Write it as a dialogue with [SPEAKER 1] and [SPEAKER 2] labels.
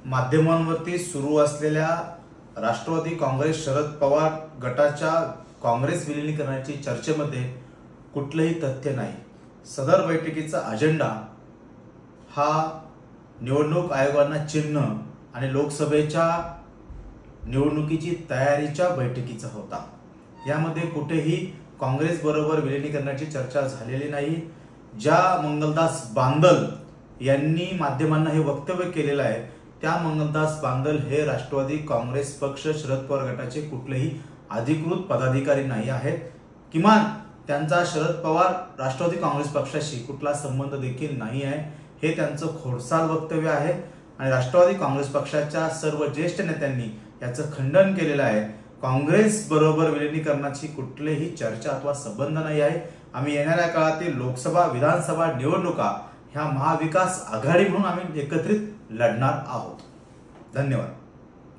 [SPEAKER 1] माध्यमांवरती सुरू असलेल्या राष्ट्रवादी काँग्रेस शरद पवार गटाच्या काँग्रेस विलीनीकरणाची चर्चेमध्ये कुठलेही तथ्य नाही। सदर बैठकीचा अजेंडा हा निवडणूक आयोगांना चिन्ह आणि लोकसभेच्या निवडणुकीची तयारीच्या बैठकीचा होता। यामध्ये कुठेही काँग्रेस बरोबर विलीनीकरणाची चर्चा झालेली नाही। ज्या मंगलदास बांदल यांनी माध्यमांना हे वक्तव्य केलेलं आहे त्या मंगलदास बांदल हे राष्ट्रवादी काँग्रेस पक्ष शरद पवार गटाचे कुठलेही अधिकृत पदाधिकारी नाही आहेत। किमान त्यांचा शरद पवार राष्ट्रवादी काँग्रेस पक्षाशी कुठला संबंध देखील नाही आहे। हे त्यांचं खोडसाळ वक्तव्य आहे आणि राष्ट्रवादी काँग्रेस पक्षाच्या सर्व ज्येष्ठ नेत्यांनी याचं खंडन केलेलं आहे। काँग्रेस बरोबर विलीनीकरणाची कुठलीही चर्चा अथवा संबंध नाही आहे। आम्ही येणाऱ्या काळातील लोकसभा विधानसभा निवडणुका ह्या महाविकास आघाडी म्हणून आम्ही एकत्रित लढणार आहोत। धन्यवाद।